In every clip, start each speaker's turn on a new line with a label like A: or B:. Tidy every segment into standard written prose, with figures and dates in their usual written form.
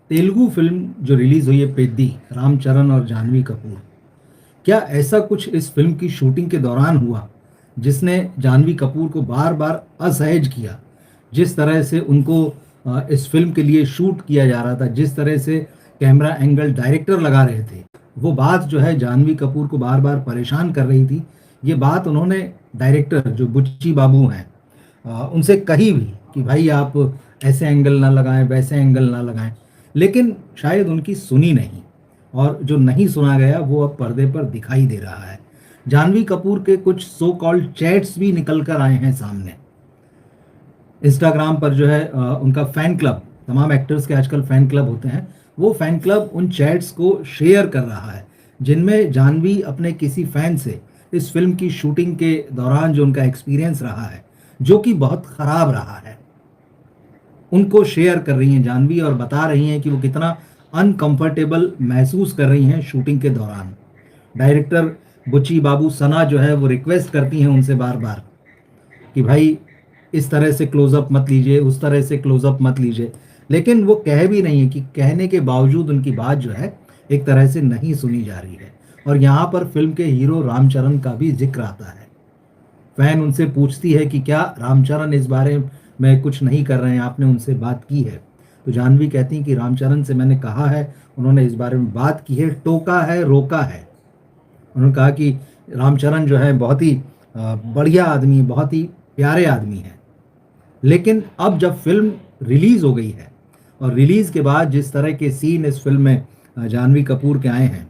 A: Telugu film जो release हुई है पेद्दी, रामचरण और जाह्नवी कपूर, क्या ऐसा कुछ इस फ़िल्म की शूटिंग के दौरान हुआ, जिसने जाह्नवी कपूर को बार-बार असहज किया? जिस तरह से उनको इस फ़िल्म के लिए शूट किया जा रहा था, जिस तरह से कैमरा एंगल डायरेक्टर लगा रहे थे, वो बात जो है जाह्नवी कपूर को बार-बार परेशान कर रही थी। ये बात उन्होंने डायरेक्टर जो बुच्ची बाबू हैं उनसे कही भी कि भाई आप ऐसे एंगल ना लगाएँ, वैसे एंगल ना लगाएँ। लेकिन शायद उनकी सुनी नहीं और जो नहीं सुना गया वो अब पर्दे पर दिखाई दे रहा है। जाह्नवी कपूर के कुछ सो कॉल्ड चैट्स भी निकल कर आए हैं सामने। इंस्टाग्राम पर जो है उनका फैन क्लब, तमाम एक्टर्स के आजकल फैन क्लब होते हैं, वो फैन क्लब उन चैट्स को शेयर कर रहा है, जिनमें जाह्नवी अपने किसी फैन से इस फ़िल्म की शूटिंग के दौरान जो उनका एक्सपीरियंस रहा है, जो कि बहुत ख़राब रहा है, उनको शेयर कर रही हैं जाह्नवी और बता रही हैं कि वो कितना अनकंफर्टेबल महसूस कर रही हैं शूटिंग के दौरान। डायरेक्टर बुच्ची बाबू सना जो है वो रिक्वेस्ट करती हैं उनसे बार-बार कि भाई इस तरह से क्लोज़अप मत लीजिए, उस तरह से क्लोज़अप मत लीजिए। लेकिन वो कह भी नहीं है कि कहने के बावजूद उनकी बात जो है एक तरह से नहीं सुनी जा रही है। और यहाँ पर फ़िल्म के हीरो रामचरण का भी ज़िक्र आता है। फैन उनसे पूछती है कि क्या रामचरण इस बारे में कुछ नहीं कर रहे हैं, आपने उनसे बात की है? तो जाह्नवी कहती हैं कि रामचरण से मैंने कहा है, उन्होंने इस बारे में बात की है, टोका है, रोका है। उन्होंने कहा कि रामचरण जो है बहुत ही बढ़िया आदमी, बहुत ही प्यारे आदमी हैं। लेकिन अब जब फ़िल्म रिलीज़ हो गई है और रिलीज़ के बाद जिस तरह के सीन इस फ़िल्म में जाह्नवी कपूर के आए हैं,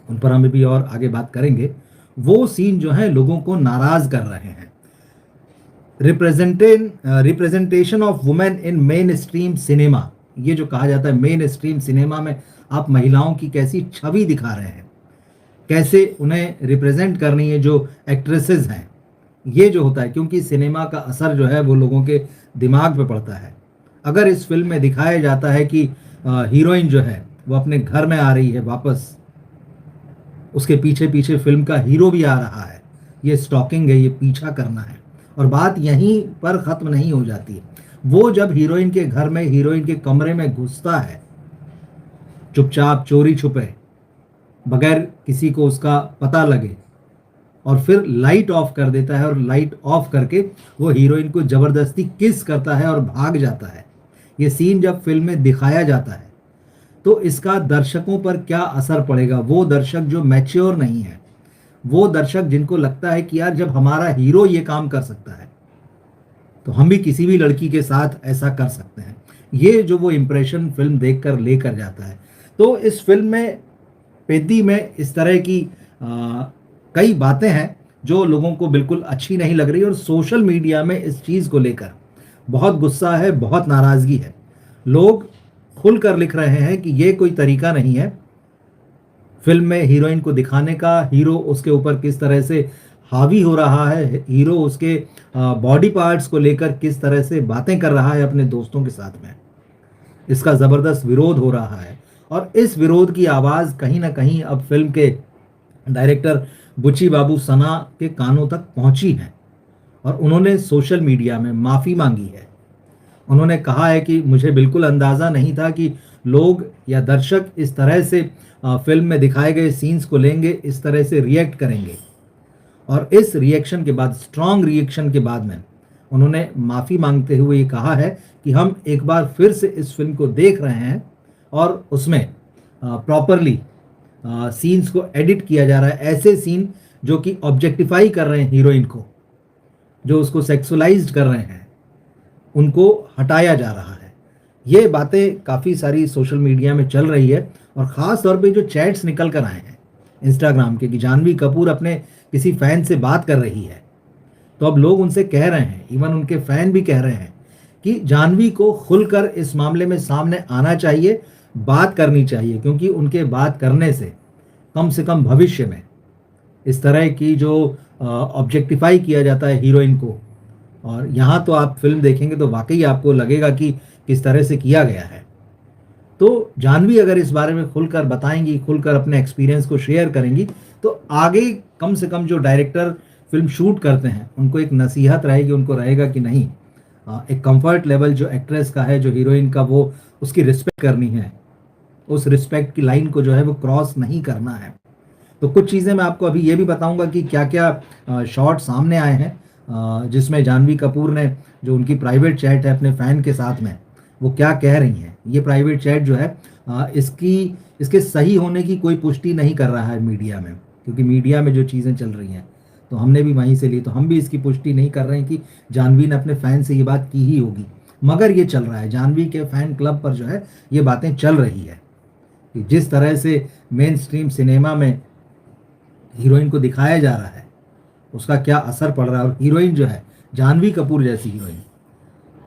A: उन पर हम अभी और आगे बात करेंगे। वो सीन जो है लोगों को नाराज़ कर रहे हैं। Representation of women in main stream cinema, ये जो कहा जाता है मेन स्ट्रीम सिनेमा में आप महिलाओं की कैसी छवि दिखा रहे हैं, कैसे उन्हें रिप्रेजेंट करनी है जो एक्ट्रेसेस हैं, ये जो होता है क्योंकि सिनेमा का असर जो है वो लोगों के दिमाग पे पड़ता है। अगर इस फ़िल्म में दिखाया जाता है कि हीरोइन जो है वो अपने घर में आ रही है वापस, उसके पीछे-पीछे फ़िल्म का हीरो भी आ रहा है, ये स्टॉकिंग है, ये पीछा करना है और बात यहीं पर ख़त्म नहीं हो जाती है। वो जब हीरोइन के घर में, हीरोइन के कमरे में घुसता है, चुपचाप चोरी-छुपे, बगैर किसी को उसका पता लगे और फिर लाइट ऑफ कर देता है और लाइट ऑफ करके वो हीरोइन को ज़बरदस्ती किस करता है और भाग जाता है। ये सीन जब फ़िल्म में दिखाया जाता है, तो इसका दर्शकों पर क्या असर पड़ेगा? वो दर्शक जो मैच्योर नहीं है, वो दर्शक जिनको लगता है कि यार जब हमारा हीरो ये काम कर सकता है, तो हम भी किसी भी लड़की के साथ ऐसा कर सकते हैं। ये जो वो इम्प्रेशन फ़िल्म देखकर लेकर जाता है। तो इस फ़िल्म में पेद्दी में इस तरह की कई बातें हैं जो लोगों को बिल्कुल अच्छी नहीं लग रही और सोशल मीडिया में इस चीज़ को लेकर बहुत गुस्सा है, बहुत नाराज़गी है। लोग खुलकर लिख रहे हैं कि ये कोई तरीका नहीं है फ़िल्म में हीरोइन को दिखाने का, हीरो उसके ऊपर किस तरह से हावी हो रहा है, हीरो उसके बॉडी पार्ट्स को लेकर किस तरह से बातें कर रहा है अपने दोस्तों के साथ में। इसका ज़बरदस्त विरोध हो रहा है और इस विरोध की आवाज़ कहीं न कहीं अब फ़िल्म के डायरेक्टर बुच्ची बाबू सना के कानों तक पहुँची है और उन्होंने सोशल मीडिया में माफ़ी माँगी है। उन्होंने कहा है कि मुझे बिल्कुल अंदाज़ा नहीं था कि लोग या दर्शक इस तरह से फ़िल्म में दिखाए गए सीन्स को लेंगे, इस तरह से रिएक्ट करेंगे। और इस रिएक्शन के बाद, स्ट्रॉन्ग रिएक्शन के बाद में उन्होंने माफ़ी माँगते हुए ये कहा है कि हम एक बार फिर से इस फ़िल्म को देख रहे हैं और उसमें प्रॉपरली सीन्स को एडिट किया जा रहा है, ऐसे सीन जो कि ऑब्जेक्टिफाई कर रहे हैं हीरोइन को, जो उसको सेक्सुअलाइज़्ड कर रहे हैं, उनको हटाया जा रहा है। ये बातें काफ़ी सारी सोशल मीडिया में चल रही है और ख़ास तौर पे जो चैट्स निकल कर आए हैं इंस्टाग्राम के कि जाह्नवी कपूर अपने किसी फ़ैन से बात कर रही है। तो अब लोग उनसे कह रहे हैं, इवन उनके फ़ैन भी कह रहे हैं कि जाह्नवी को खुलकर इस मामले में सामने आना चाहिए, बात करनी चाहिए क्योंकि उनके बात करने से कम भविष्य में इस तरह की जो ऑब्जेक्टिफाई किया जाता है हीरोइन को, और यहाँ तो आप फ़िल्म देखेंगे तो वाक़ई आपको लगेगा कि किस तरह से किया गया है। तो जाह्नवी अगर इस बारे में खुलकर बताएँगी, खुलकर अपने एक्सपीरियंस को शेयर करेंगी, तो आगे कम से कम जो डायरेक्टर फ़िल्म शूट करते हैं, उनको एक नसीहत रहेगी, उनको रहेगा कि नहीं, एक कंफर्ट लेवल जो एक्ट्रेस का है, जो हीरोइन का, वो उसकी रिस्पेक्ट करनी है, उस रिस्पेक्ट की लाइन को जो है वो क्रॉस नहीं करना है। तो कुछ चीज़ें मैं आपको अभी ये भी बताऊंगा कि क्या क्या शॉट सामने आए हैं, जिसमें जानवी कपूर ने जो उनकी प्राइवेट चैट है अपने फ़ैन के साथ में, वो क्या कह रही हैं। ये प्राइवेट चैट जो है इसके सही होने की कोई पुष्टि नहीं कर रहा है मीडिया में, क्योंकि मीडिया में जो चीज़ें चल रही हैं तो हमने भी वहीं से ली, तो हम भी इसकी पुष्टि नहीं कर रहे हैं कि जानवी ने अपने फ़ैन से ये बात की ही होगी, मगर ये चल रहा है, जानवी के फ़ैन क्लब पर जो है ये बातें चल रही है कि जिस तरह से मेन स्ट्रीम सिनेमा में हीरोइन को दिखाया जा रहा है उसका क्या असर पड़ रहा है। और हीरोइन जो है जानवी कपूर जैसी हीरोइन,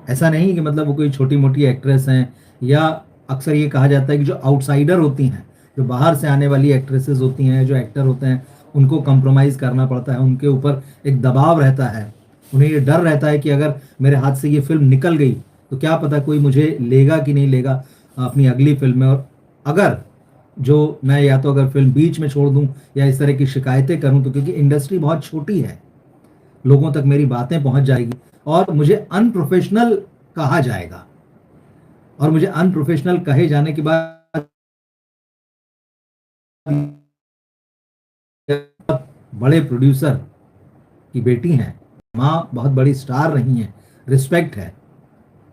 A: ऐसा नहीं कि मतलब वो कोई छोटी मोटी एक्ट्रेस हैं, या अक्सर ये कहा जाता है कि जो आउटसाइडर होती हैं, जो बाहर से आने वाली एक्ट्रेसेस होती हैं, जो एक्टर होते हैं, उनको कंप्रोमाइज़ करना पड़ता है, उनके ऊपर एक दबाव रहता है, उन्हें ये डर रहता है कि अगर मेरे हाथ से ये फिल्म निकल गई तो क्या पता कोई मुझे लेगा कि नहीं लेगा अपनी अगली फिल्म में। और अगर जो मैं या तो अगर फिल्म बीच में छोड़ दूं या इस तरह की शिकायतें करूं, तो क्योंकि इंडस्ट्री बहुत छोटी है, लोगों तक मेरी बातें पहुंच जाएगी और मुझे अनप्रोफेशनल कहा जाएगा, और मुझे अनप्रोफेशनल कहे जाने के बाद बड़े प्रोड्यूसर की बेटी हैं, माँ बहुत बड़ी स्टार रही हैं, रिस्पेक्ट है।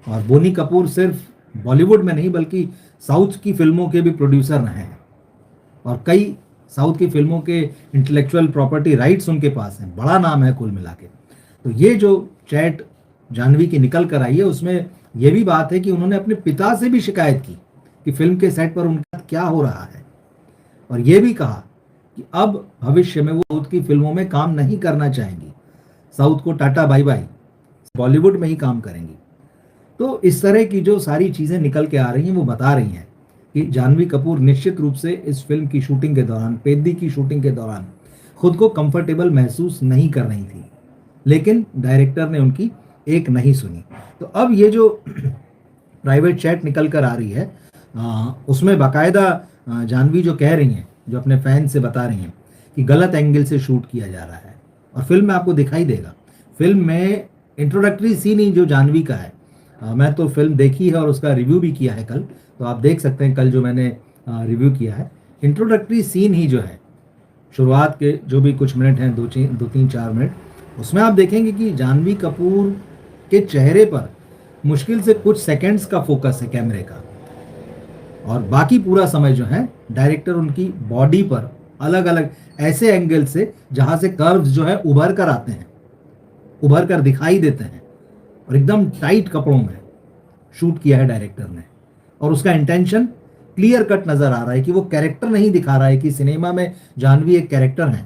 A: और बोनी कपूर सिर्फ बॉलीवुड में नहीं बल्कि साउथ की फिल्मों के भी प्रोड्यूसर रहे हैं, और कई साउथ की फिल्मों के इंटेलेक्चुअल प्रॉपर्टी राइट्स उनके पास हैं, बड़ा नाम है कुल मिला के। तो ये जो चैट जानवी की निकल कर आई है, उसमें यह भी बात है कि उन्होंने अपने पिता से भी शिकायत की कि फिल्म के सेट पर उनका क्या हो रहा है, और ये भी कहा कि अब भविष्य में वो साउथ की फिल्मों में काम नहीं करना चाहेंगी, साउथ को टाटा बाय बाय, बॉलीवुड में ही काम करेंगी। तो इस तरह की जो सारी चीज़ें निकल के आ रही हैं वो बता रही हैं कि जानवी कपूर निश्चित रूप से इस फिल्म की शूटिंग के दौरान, पेद्दी की शूटिंग के दौरान खुद को कंफर्टेबल महसूस नहीं कर रही थी, लेकिन डायरेक्टर ने उनकी एक नहीं सुनी। तो अब ये जो प्राइवेट चैट निकल कर आ रही है, उसमें बाकायदा जानवी जो कह रही हैं, जो अपने फैन से बता रही हैं कि गलत एंगल से शूट किया जा रहा है, और फिल्म में आपको दिखाई देगा। फिल्म में इंट्रोडक्टरी सीन ही जो जानवी का है, मैं तो फिल्म देखी है और उसका रिव्यू भी किया है कल, तो आप देख सकते हैं कल जो मैंने रिव्यू किया है, इंट्रोडक्टरी सीन ही जो है, शुरुआत के जो भी कुछ मिनट हैं, दो तीन चार मिनट, उसमें आप देखेंगे कि जानवी कपूर के चेहरे पर मुश्किल से कुछ सेकंड्स का फोकस है कैमरे का, और बाकी पूरा समय जो है डायरेक्टर उनकी बॉडी पर अलग अलग ऐसे एंगल से जहां से कर्व्स जो है उभर कर आते हैं, उभर कर दिखाई देते हैं, और एकदम टाइट कपड़ों में शूट किया है डायरेक्टर ने। और उसका इंटेंशन क्लियर कट नजर आ रहा है कि वो कैरेक्टर नहीं दिखा रहा है कि सिनेमा में जानवी एक कैरेक्टर है,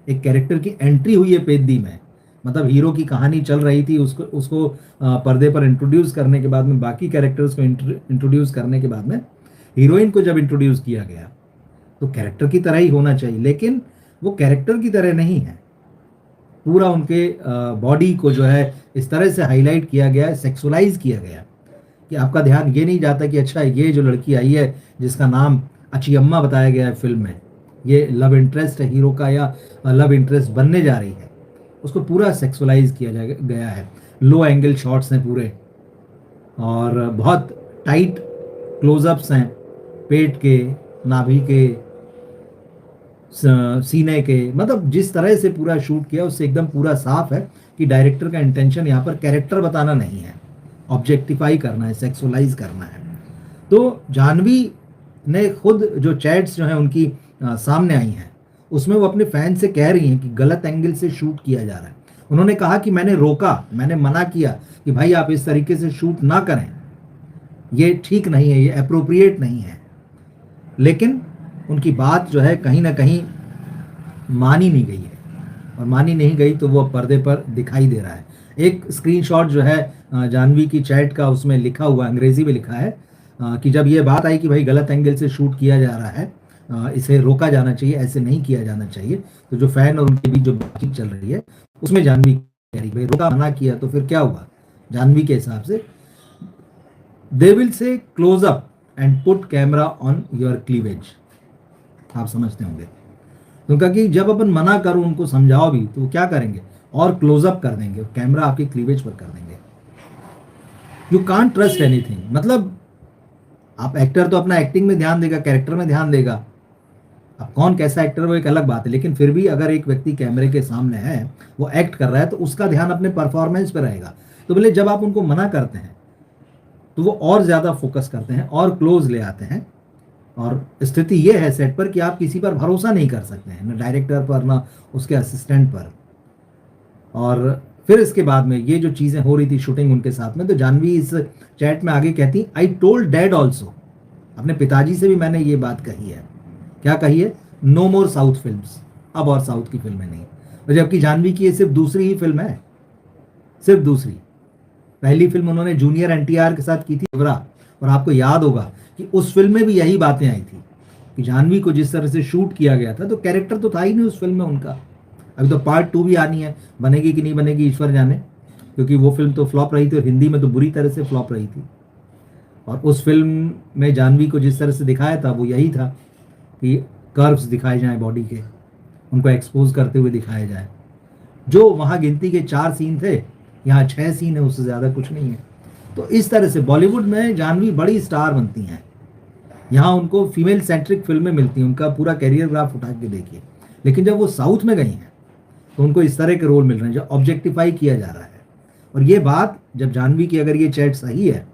A: एक कैरेक्टर की एंट्री हुई है पेद्दी में, मतलब हीरो की कहानी चल रही थी, उसको पर्दे पर इंट्रोड्यूस करने के बाद में, बाकी कैरेक्टर्स को इंट्रोड्यूस करने के बाद में हीरोइन को जब इंट्रोड्यूस किया गया तो कैरेक्टर की तरह ही होना चाहिए, लेकिन वो कैरेक्टर की तरह नहीं है। पूरा उनके बॉडी को जो है इस तरह से हाईलाइट किया गया है, सेक्सुअलाइज किया गया कि आपका ध्यान ये नहीं जाता कि अच्छा ये जो लड़की आई है जिसका नाम अचियम्मा बताया गया है फिल्म में, ये लव इंटरेस्ट है हीरो का या लव इंटरेस्ट बनने जा रही है, उसको पूरा सेक्सुअलाइज किया गया है। लो एंगल शॉट्स हैं पूरे, और बहुत टाइट क्लोजअप्स हैं पेट के, नाभि के, सीने के, मतलब जिस तरह से पूरा शूट किया उससे एकदम पूरा साफ है कि डायरेक्टर का इंटेंशन यहाँ पर कैरेक्टर बताना नहीं है, ऑब्जेक्टिफाई करना है, सेक्सुअलाइज करना है। तो जानवी ने खुद जो चैट्स जो हैं उनकी सामने आई हैं, उसमें वो अपने फैन से कह रही हैं कि गलत एंगल से शूट किया जा रहा है। उन्होंने कहा कि मैंने रोका, मैंने मना किया कि भाई आप इस तरीके से शूट ना करें, ये ठीक नहीं है, ये अप्रोप्रिएट नहीं है, लेकिन उनकी बात जो है कहीं ना कहीं मानी नहीं गई है, और मानी नहीं गई तो वो पर्दे पर दिखाई दे रहा है। एक स्क्रीनशॉट जो है जानवी की चैट का, उसमें लिखा हुआ, अंग्रेजी में लिखा है कि जब ये बात आई कि भाई गलत एंगल से शूट किया जा रहा है, इसे रोका जाना चाहिए, ऐसे नहीं किया जाना चाहिए, तो जो फैन और उनके बीच जो बातचीत चल रही है उसमें जानवी कह रही भाई रोका, मना किया तो फिर क्या हुआ। जानवी के हिसाब से they will say close up and put camera on your cleavage, आप समझते होंगे, तो कहा कि जब अपन मना करो, उनको समझाओ भी, तो क्या करेंगे और क्लोजअप कर देंगे, कैमरा आपके क्लीवेज पर कर देंगे। You can't trust anything. मतलब आप एक्टर तो अपना एक्टिंग में ध्यान देगा, कैरेक्टर में ध्यान देगा, अब कौन कैसा एक्टर वो एक अलग बात है, लेकिन फिर भी अगर एक व्यक्ति कैमरे के सामने है, वो एक्ट कर रहा है, तो उसका ध्यान अपने परफॉर्मेंस पे रहेगा। तो बोले जब आप उनको मना करते हैं तो वो और ज्यादा फोकस करते हैं और क्लोज ले आते हैं। और स्थिति ये है सेट पर कि आप किसी पर भरोसा नहीं कर सकते हैं, ना डायरेक्टर पर ना उसके असिस्टेंट पर। और फिर इसके बाद में ये जो चीजें हो रही थी शूटिंग उनके साथ में, तो जानवी इस चैट में आगे कहती, आई टोल्ड डैड ऑल्सो, अपने पिताजी से भी मैंने ये बात कही है। क्या कही है? नो मोर साउथ फिल्म्स, अब और साउथ की फिल्में नहीं। और जबकि जानवी की ये सिर्फ दूसरी ही फिल्म है, सिर्फ दूसरी। पहली फिल्म उन्होंने जूनियर एनटीआर के साथ की थी देवरा, और आपको याद होगा कि उस फिल्म में भी यही बातें आई थी कि जानवी को जिस तरह से शूट किया गया था, तो कैरेक्टर तो था ही नहीं उस फिल्म में उनका। अभी तो पार्ट 2 भी आनी है, बनेगी कि नहीं बनेगी ईश्वर जाने, क्योंकि वो फिल्म तो फ्लॉप रही थी और हिंदी में तो बुरी तरह से फ्लॉप रही थी। और उस फिल्म में जानवी को जिस तरह से दिखाया था वो यही था कि कर्व्स दिखाए जाएं बॉडी के, उनको एक्सपोज करते हुए दिखाया जाए। जो वहाँ गिनती के 4 सीन थे, यहाँ 6 सीन है, उससे ज़्यादा कुछ नहीं है। तो इस तरह से बॉलीवुड में जानवी बड़ी स्टार बनती हैं। यहाँ उनको फीमेल सेंट्रिक फिल्में मिलती हैं, उनका पूरा कैरियर ग्राफ उठा के देखिए। लेकिन जब वो साउथ में गई हैं तो उनको इस तरह के रोल मिल रहे हैं जो ऑब्जेक्टिफाई किया जा रहा है। और ये बात जब जानवी की अगर ये चैट सही है,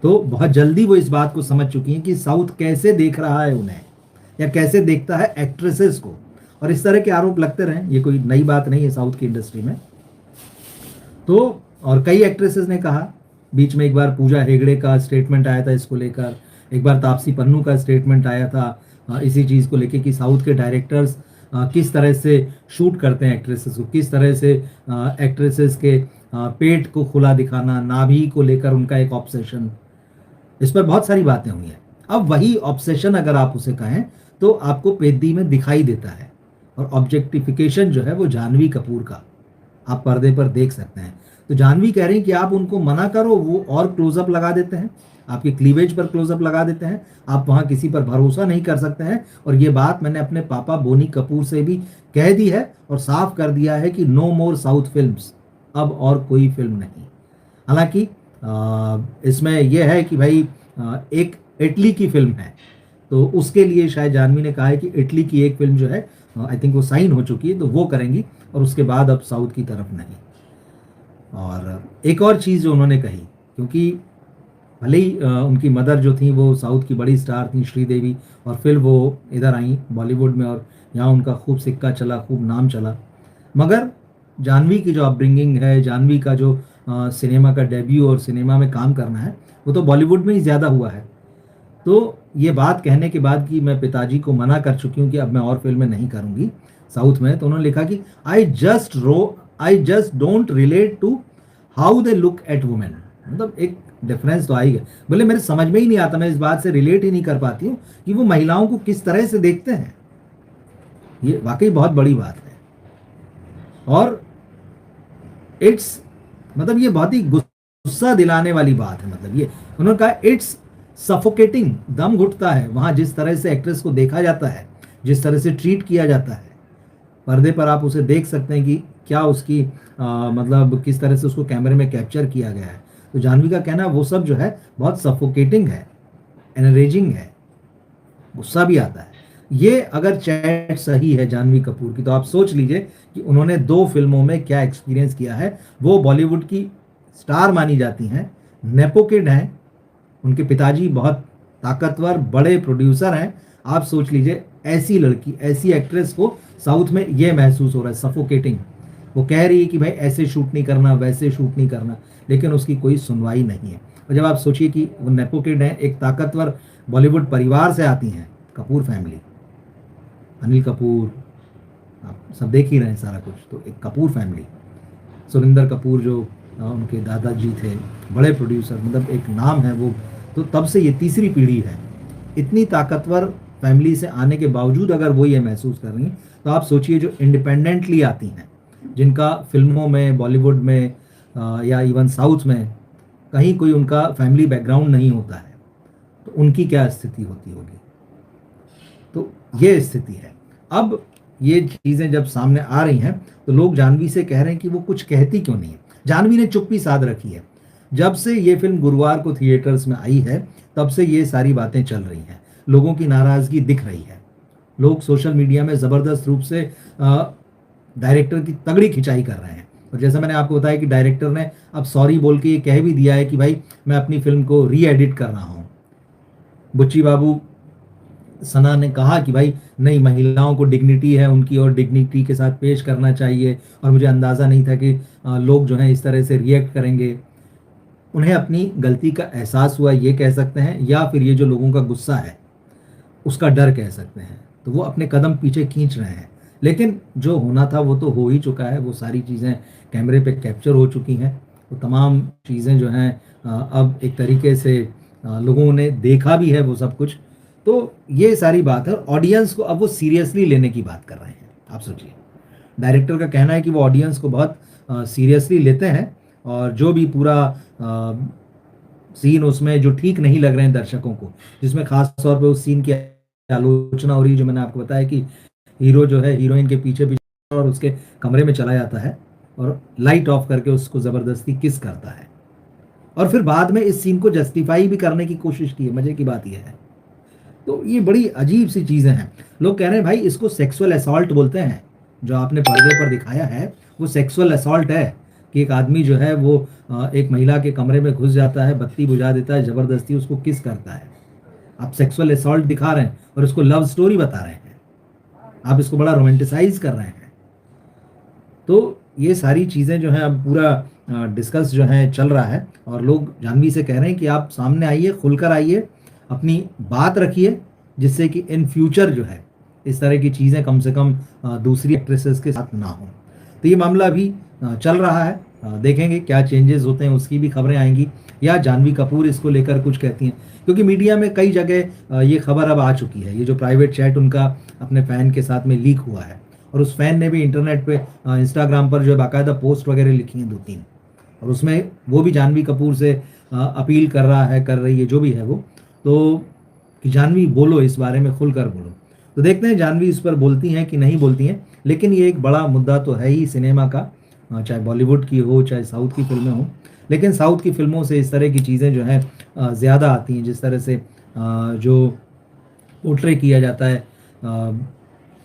A: तो बहुत जल्दी वो इस बात को समझ चुकी हैं कि साउथ कैसे देख रहा है उन्हें, या कैसे देखता है एक्ट्रेसेस को। और इस तरह के आरोप लगते रहे, ये कोई नई बात नहीं है साउथ की इंडस्ट्री में। तो और कई एक्ट्रेसेस ने कहा, बीच में एक बार पूजा हेगड़े का स्टेटमेंट आया था इसको लेकर, एक बार तापसी पन्नू का स्टेटमेंट आया था इसी चीज़ को लेकर कि साउथ के डायरेक्टर्स किस तरह से शूट करते हैं एक्ट्रेसेस को, किस तरह से एक्ट्रेसेस के पेट को खुला दिखाना, नाभि को लेकर उनका एक ऑब्सेशन, इस पर बहुत सारी बातें हुई हैं। अब वही ऑब्सेशन अगर आप उसे कहें तो आपको पेद्दी में दिखाई देता है। और ऑब्जेक्टिफिकेशन जो है वो जानवी कपूर का आप पर्दे पर देख सकते हैं। तो जानवी कह रही कि आप उनको मना करो, वो और क्लोजअप लगा देते हैं, आपके क्लीवेज पर क्लोजअप लगा देते हैं, आप वहाँ किसी पर भरोसा नहीं कर सकते हैं। और ये बात मैंने अपने पापा बोनी कपूर से भी कह दी है और साफ कर दिया है कि नो मोर साउथ फिल्म्स, अब और कोई फिल्म नहीं। हालांकि इसमें यह है कि भाई एक इटली की फिल्म है, तो उसके लिए शायद जानवी ने कहा है कि इटली की एक फिल्म जो है आई थिंक वो साइन हो चुकी है, तो वो करेंगी, और उसके बाद अब साउथ की तरफ नहीं। और एक और चीज़ जो उन्होंने कही, क्योंकि भले ही उनकी मदर जो थी वो साउथ की बड़ी स्टार थी श्रीदेवी, और फिर वो इधर आई बॉलीवुड में और यहाँ उनका खूब सिक्का चला, खूब नाम चला, मगर जानवी की जो अपब्रिंगिंग है, जानवी का जो सिनेमा का डेब्यू और सिनेमा में काम करना है, वो तो बॉलीवुड में ही ज़्यादा हुआ है। तो ये बात कहने के बाद कि मैं पिताजी को मना कर चुकी हूँ कि अब मैं और फिल्में नहीं करूँगी साउथ में, तो उन्होंने लिखा कि I just don't relate to how they look at women. मतलब एक डिफरेंस तो आएगा, बोले मेरे समझ में ही नहीं आता, मैं इस बात से रिलेट ही नहीं कर पाती हूँ कि वो महिलाओं को किस तरह से देखते हैं। ये वाकई बहुत बड़ी बात है। और इट्स मतलब ये बहुत ही गुस्सा दिलाने वाली बात है। मतलब ये उन्होंने कहा इट्स सफोकेटिंग, दम घुटता है वहां जिस तरह से एक्ट्रेस को देखा जाता है, जिस तरह से ट्रीट किया जाता है। पर्दे पर आप उसे देख सकते हैं कि क्या उसकी मतलब किस तरह से उसको कैमरे में कैप्चर किया गया है। तो जानवी का कहना वो सब जो है बहुत सफोकेटिंग है, एनरेजिंग है, गुस्सा भी आता है। ये अगर चैट सही है जानवी कपूर की, तो आप सोच लीजिए कि उन्होंने 2 फिल्मों में क्या एक्सपीरियंस किया है। वो बॉलीवुड की स्टार मानी जाती हैं, नेपो किड हैं, उनके पिताजी बहुत ताकतवर बड़े प्रोड्यूसर हैं। आप सोच लीजिए ऐसी लड़की, ऐसी एक्ट्रेस को साउथ में ये महसूस हो रहा है सफोकेटिंग। वो कह रही है कि भाई ऐसे शूट नहीं करना, वैसे शूट नहीं करना, लेकिन उसकी कोई सुनवाई नहीं है। और जब आप सोचिए कि वो नेपो किड हैं, एक ताकतवर बॉलीवुड परिवार से आती हैं, कपूर फैमिली, अनिल कपूर, आप सब देख ही रहे हैं सारा कुछ, तो एक कपूर फैमिली, सुरिंदर कपूर जो उनके दादाजी थे, बड़े प्रोड्यूसर, मतलब एक नाम है वो। तो तब से ये तीसरी पीढ़ी है। इतनी ताकतवर फैमिली से आने के बावजूद अगर वो ये महसूस कर रही हैं, तो आप सोचिए जो इंडिपेंडेंटली आती हैं, जिनका फिल्मों में, बॉलीवुड में या इवन साउथ में कहीं कोई उनका फैमिली बैकग्राउंड नहीं होता है, तो उनकी क्या स्थिति होती होगी। तो ये स्थिति है। अब ये चीज़ें जब सामने आ रही हैं, तो लोग जानवी से कह रहे हैं कि वो कुछ कहती क्यों नहीं है। जानवी ने चुप्पी साध रखी है। जब से ये फिल्म गुरुवार को थिएटर्स में आई है, तब से ये सारी बातें चल रही हैं। लोगों की नाराज़गी दिख रही है। लोग सोशल मीडिया में ज़बरदस्त रूप से डायरेक्टर की तगड़ी खिंचाई कर रहे हैं। और जैसा मैंने आपको बताया कि डायरेक्टर ने अब सॉरी बोल के ये कह भी दिया है कि भाई मैं अपनी फ़िल्म को री-एडिट कर रहा हूँ। बुच्ची बाबू सना ने कहा कि भाई नहीं, महिलाओं को डिग्निटी है उनकी और डिग्निटी के साथ पेश करना चाहिए, और मुझे अंदाज़ा नहीं था कि लोग जो हैं इस तरह से रिएक्ट करेंगे। उन्हें अपनी गलती का एहसास हुआ, ये कह सकते हैं, या फिर ये जो लोगों का गुस्सा है उसका डर कह सकते हैं। तो वो अपने कदम पीछे खींच रहे हैं। लेकिन जो होना था वो तो हो ही चुका है। वो सारी चीज़ें कैमरे पे कैप्चर हो चुकी हैं। वो तमाम चीज़ें जो हैं अब एक तरीके से लोगों ने देखा भी है वो सब कुछ। तो ये सारी बात है। ऑडियंस को अब वो सीरियसली लेने की बात कर रहे हैं। आप सोचिए, डायरेक्टर का कहना है कि वो ऑडियंस को बहुत सीरियसली लेते हैं, और जो भी पूरा सीन उसमें जो ठीक नहीं लग रहे हैं दर्शकों को, जिसमें खास तौर पे उस सीन की आलोचना हो रही है जो मैंने आपको बताया कि हीरो जो है हीरोइन के पीछे पीछे और उसके कमरे में चला जाता है और लाइट ऑफ करके उसको जबरदस्ती किस करता है, और फिर बाद में इस सीन को जस्टिफाई भी करने की कोशिश की है। मजे की बात यह है। तो ये बड़ी अजीब सी चीजें हैं। लोग कह रहे हैं भाई इसको सेक्सुअल असॉल्ट बोलते हैं। जो आपने पर्दे पर दिखाया है वो सेक्सुअल असॉल्ट है, कि एक आदमी जो है वो एक महिला के कमरे में घुस जाता है, बत्ती बुझा देता है, जबरदस्ती उसको किस करता है। आप सेक्सुअल असॉल्ट दिखा रहे हैं और इसको लव स्टोरी बता रहे हैं। आप इसको बड़ा रोमांटिसाइज कर रहे हैं। तो ये सारी चीज़ें जो हैं अब पूरा डिस्कस जो है चल रहा है, और लोग जाह्नवी से कह रहे हैं कि आप सामने आइए, खुलकर आइए, अपनी बात रखिए, जिससे कि इन फ्यूचर जो है इस तरह की चीज़ें कम से कम दूसरी एक्ट्रेसेस के साथ ना हो। तो ये मामला अभी चल रहा है। देखेंगे क्या चेंजेस होते हैं, उसकी भी खबरें आएंगी, या जाह्नवी कपूर इसको लेकर कुछ कहती हैं। क्योंकि मीडिया में कई जगह ये खबर अब आ चुकी है, ये जो प्राइवेट चैट उनका अपने फ़ैन के साथ में लीक हुआ है, और उस फैन ने भी इंटरनेट पे इंस्टाग्राम पर जो है बाकायदा पोस्ट वगैरह लिखी हैं 2-3, और उसमें वो भी जाह्नवी कपूर से अपील कर रहा है, कर रही है, जो भी है वो, तो कि जाह्नवी बोलो, इस बारे में खुलकर बोलो। तो देखते हैं जाह्नवी इस पर बोलती हैं कि नहीं बोलती हैं। लेकिन ये एक बड़ा मुद्दा तो है ही सिनेमा का, चाहे बॉलीवुड की हो चाहे साउथ की फिल्में हों। लेकिन साउथ की फिल्मों से इस तरह की चीज़ें जो हैं ज़्यादा आती हैं, जिस तरह से जो पोर्ट्रे किया जाता है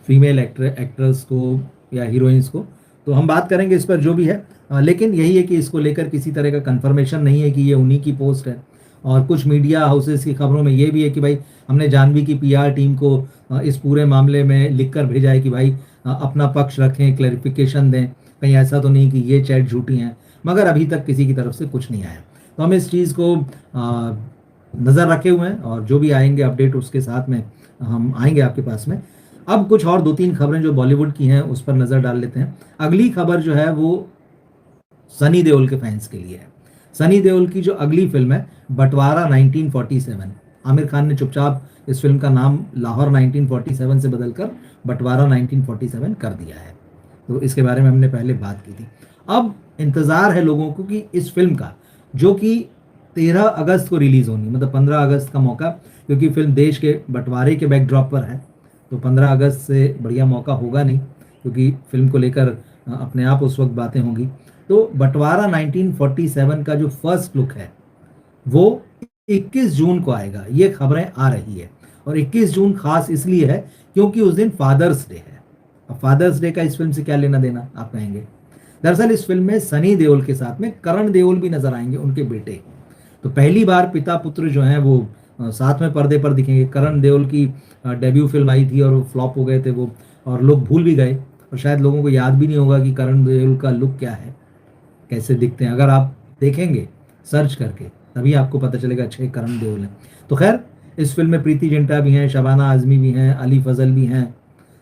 A: फीमेल एक्ट्रेस को या हीरोइंस को। तो हम बात करेंगे इस पर जो भी है। लेकिन यही है कि इसको लेकर किसी तरह का कंफर्मेशन नहीं है कि ये उन्हीं की पोस्ट है। और कुछ मीडिया हाउसेस की खबरों में ये भी है कि भाई हमने जाह्नवी की पीआर टीम को इस पूरे मामले में लिख कर भेजा है कि भाई अपना पक्ष रखें, क्लैरिफिकेशन दें, कहीं ऐसा तो नहीं कि ये चैट झूठी हैं। मगर अभी तक किसी की तरफ से कुछ नहीं आया। तो हम इस चीज़ को नज़र रखे हुए हैं, और जो भी आएंगे अपडेट उसके साथ में हम आएंगे आपके पास में। अब कुछ और 2-3 खबरें जो बॉलीवुड की हैं उस पर नज़र डाल लेते हैं। अगली खबर जो है वो सनी देओल के फैंस के लिए है। सनी देओल की जो अगली फिल्म है बंटवारा 1947, आमिर खान ने चुपचाप इस फिल्म का नाम लाहौर 1947 से बदलकर बंटवारा 1947 कर दिया है। तो इसके बारे में हमने पहले बात की थी। अब इंतज़ार है लोगों को कि इस फिल्म का, जो कि 13 अगस्त को रिलीज़ होनी, मतलब 15 अगस्त का मौका, क्योंकि फिल्म देश के बंटवारे के बैकड्रॉप पर है, तो 15 अगस्त से बढ़िया मौका होगा नहीं, क्योंकि फिल्म को लेकर अपने आप उस वक्त बातें होंगी। तो बंटवारा 1947 का जो फर्स्ट लुक है वो 21 जून को आएगा, ये खबरें आ रही है। और 21 जून खास इसलिए है क्योंकि उस दिन फादर्स डे है। अब फादर्स डे का इस फिल्म से क्या लेना देना, आप कहेंगे। दरअसल इस फिल्म में सनी देओल के साथ में करण देओल भी नजर आएंगे, उनके बेटे। तो पहली बार पिता पुत्र जो हैं वो साथ में पर्दे पर दिखेंगे। करण देओल की डेब्यू फिल्म आई थी और वो फ्लॉप हो गए थे वो, और लोग भूल भी गए, और शायद लोगों को याद भी नहीं होगा कि करण देओल का लुक क्या है, कैसे दिखते हैं। अगर आप देखेंगे सर्च करके तभी आपको पता चलेगा अच्छे करण देओल हैं। तो खैर इस फिल्म में प्रीति जिंटा भी हैं, शबाना आजमी भी हैं, अली फजल भी हैं।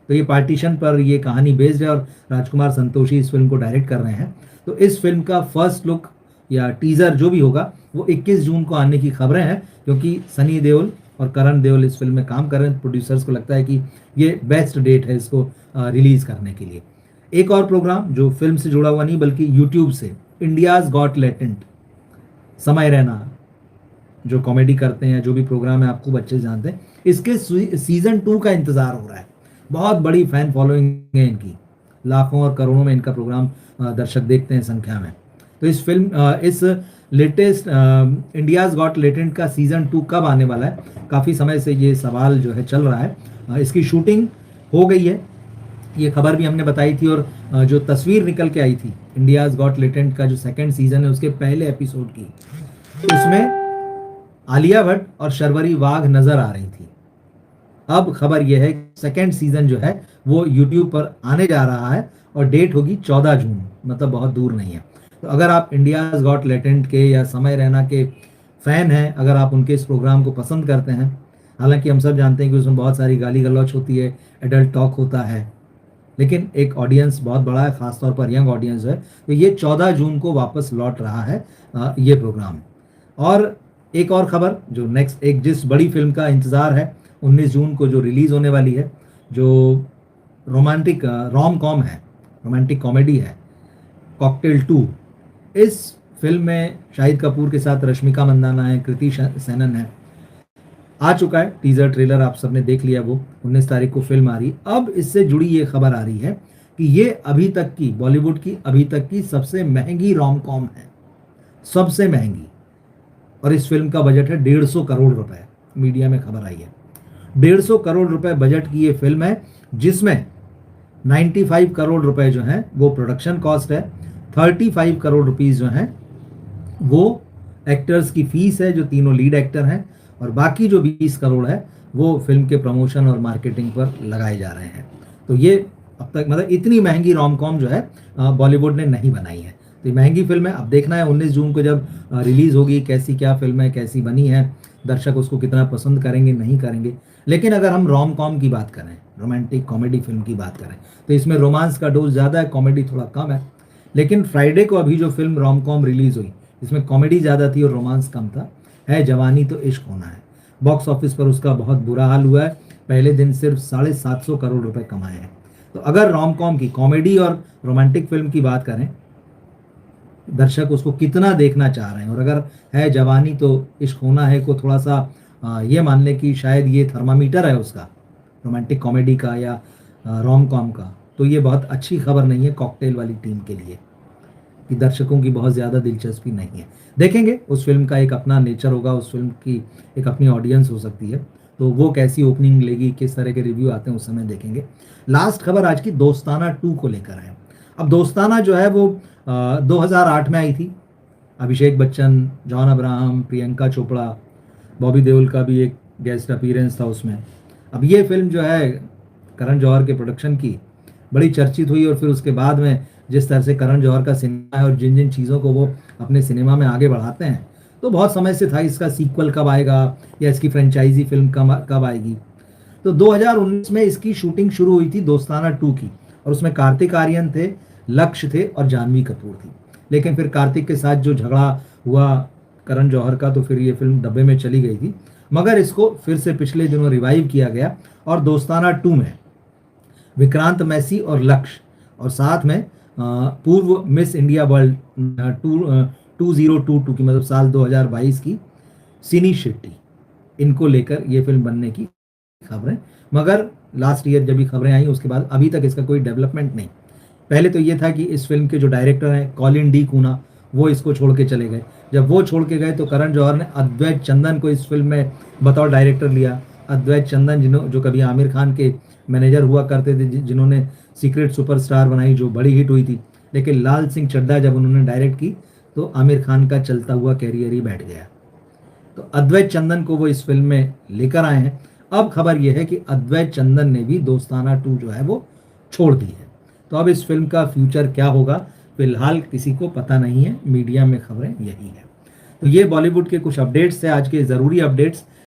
A: तो ये पार्टीशन पर ये कहानी बेस्ड है, और राजकुमार संतोषी इस फिल्म को डायरेक्ट कर रहे हैं। तो इस फिल्म का फर्स्ट लुक या टीजर जो भी होगा वो 21 जून को आने की खबरें हैं, क्योंकि सनी देओल और करण देओल इस फिल्म में काम कर रहे हैं। प्रोड्यूसर्स को लगता है कि ये बेस्ट डेट है इसको रिलीज करने के लिए। एक और प्रोग्राम जो फिल्म से जुड़ा हुआ नहीं बल्कि यूट्यूब से, इंडियाज गॉट टैलेंट, समय रैना जो कॉमेडी करते हैं, जो भी प्रोग्राम है आपको बच्चे जानते हैं, इसके सीजन 2 का इंतजार हो रहा है। बहुत बड़ी फैन फॉलोइंग है इनकी, लाखों और करोड़ों में इनका प्रोग्राम दर्शक देखते हैं संख्या में। तो इस लेटेस्ट इंडियाज गॉट टैलेंट का सीजन 2 कब आने वाला है, काफ़ी समय से ये सवाल जो है चल रहा है। इसकी शूटिंग हो गई है, ये खबर भी हमने बताई थी, और जो तस्वीर निकल के आई थी इंडियाज गॉट टैलेंट का जो सेकंड सीजन है उसके पहले एपिसोड की, तो उसमें आलिया भट्ट और शर्वरी वाघ नजर आ रही थी। अब खबर यह है सेकंड सीजन जो है वो यूट्यूब पर आने जा रहा है और डेट होगी 14 जून, मतलब बहुत दूर नहीं है। तो अगर आप इंडियाज गॉट टैलेंट के या समय रैना के फैन हैं, अगर आप उनके इस प्रोग्राम को पसंद करते हैं, हालांकि हम सब जानते हैं कि उसमें बहुत सारी गाली गलौच होती है, एडल्ट टॉक होता है, लेकिन एक ऑडियंस बहुत बड़ा है, खासतौर पर यंग ऑडियंस है, तो ये 14 जून को वापस लौट रहा है ये प्रोग्राम। और एक और खबर जो नेक्स्ट, एक जिस बड़ी फिल्म का इंतज़ार है 19 जून को जो रिलीज़ होने वाली है, जो रोमांटिक रोम कॉम है, रोमांटिक कॉमेडी है, कॉकटेल 2। इस फिल्म में शाहिद कपूर के साथ रश्मिका मंदाना है, कृति सेनन है। आ चुका है टीजर ट्रेलर, आप सबने देख लिया, वो 19 तारीख को फिल्म आ रही। अब इससे जुड़ी ये खबर आ रही है कि ये अभी तक की बॉलीवुड की अभी तक की सबसे महंगी रोम कॉम है, सबसे महंगी। और इस फिल्म का बजट है 150 करोड़ रुपए, मीडिया में खबर आई है। 150 करोड़ रुपए बजट की ये फिल्म है, जिसमें 95 करोड़ रुपए जो हैं वो प्रोडक्शन कॉस्ट है, 35 करोड़ रुपीस जो हैं वो एक्टर्स की फीस है, जो तीनों लीड एक्टर हैं, और बाकी जो 20 करोड़ है वो फिल्म के प्रमोशन और मार्केटिंग पर लगाए जा रहे हैं। तो ये अब तक मतलब इतनी महंगी रोम कॉम जो है बॉलीवुड ने नहीं बनाई है। तो ये महंगी फिल्म है, अब देखना है 19 जून को जब रिलीज होगी कैसी क्या फिल्म है, कैसी बनी है, दर्शक उसको कितना पसंद करेंगे नहीं करेंगे। लेकिन अगर हम रोम कॉम की बात करें, रोमांटिक कॉमेडी फिल्म की बात करें, तो इसमें रोमांस का डोज ज़्यादा है, कॉमेडी थोड़ा कम है। लेकिन फ्राइडे को अभी जो फिल्म रोम कॉम रिलीज हुई, इसमें कॉमेडी ज़्यादा थी और रोमांस कम था, है जवानी तो इश्क होना है। बॉक्स ऑफिस पर उसका बहुत बुरा हाल हुआ है, पहले दिन सिर्फ 750 करोड़ रुपए कमाए हैं। तो अगर रोम कॉम की, कॉमेडी और रोमांटिक फिल्म की बात करें, दर्शक उसको कितना देखना चाह रहे हैं, और अगर है जवानी तो इश्क होना है को थोड़ा सा ये मान लें कि शायद ये थर्मामीटर है उसका, रोमांटिक कॉमेडी का या रोम कॉम का, तो ये बहुत अच्छी खबर नहीं है कॉकटेल वाली टीम के लिए कि दर्शकों की बहुत ज़्यादा दिलचस्पी नहीं है। देखेंगे, उस फिल्म का एक अपना नेचर होगा, उस फिल्म की एक अपनी ऑडियंस हो सकती है, तो वो कैसी ओपनिंग लेगी, किस तरह के रिव्यू आते हैं, उस समय देखेंगे। लास्ट खबर आज की दोस्ताना 2 को लेकर है। अब दोस्ताना जो है वो 2008 में आई थी, अभिषेक बच्चन, जॉन अब्राहम, प्रियंका चोपड़ा, बॉबी देओल का भी एक गेस्ट अपीयरेंस था उसमें। अब ये फिल्म जो है करण जौहर के प्रोडक्शन की, बड़ी चर्चित हुई, और फिर उसके बाद में जिस तरह से करण जौहर का सिनेमा है और जिन जिन चीज़ों को वो अपने सिनेमा में आगे बढ़ाते हैं, तो बहुत समय से था इसका सीक्वल कब आएगा या इसकी फ्रेंचाइजी फिल्म कब आएगी। तो 2019 में इसकी शूटिंग शुरू हुई थी दोस्ताना 2 की, और उसमें कार्तिक आर्यन थे, लक्ष्य थे और जानवी कपूर थी। लेकिन फिर कार्तिक के साथ जो झगड़ा हुआ करण जौहर का, तो फिर ये फिल्म डब्बे में चली गई थी। मगर इसको फिर से पिछले दिनों रिवाइव किया गया, और दोस्ताना 2 में विक्रांत मैसी और लक्ष्य, और साथ में पूर्व मिस इंडिया वर्ल्ड 2022 की, मतलब साल 2022 की सिनी शेट्टी, इनको लेकर ये फिल्म बनने की खबरें। मगर लास्ट ईयर जब ये खबरें आई, उसके बाद अभी तक इसका कोई डेवलपमेंट नहीं। पहले तो ये था कि इस फिल्म के जो डायरेक्टर हैं कॉलिन डी कूना, वो इसको छोड़ के चले गए। जब वो छोड़ के गए तो करण जौहर ने अद्वैत चंदन को इस फिल्म में बतौर डायरेक्टर लिया। अद्वैत चंदन जो कभी आमिर खान के मैनेजर हुआ करते थे, जिन्होंने सीक्रेट सुपरस्टार बनाई जो बड़ी हिट हुई थी। लेकिन लाल सिंह चड्ढा जब उन्होंने डायरेक्ट की तो आमिर खान का चलता हुआ कैरियर ही बैठ गया। तो अद्वैत चंदन को वो इस फिल्म में लेकर आए हैं। अब खबर यह है कि अद्वैत चंदन ने भी दोस्ताना 2 जो है वो छोड़ दी है। तो अब इस फिल्म का फ्यूचर क्या होगा, फिलहाल किसी को पता नहीं है, मीडिया में खबरें यही है। तो ये बॉलीवुड के कुछ अपडेट्स थे, आज के ज़रूरी अपडेट्स।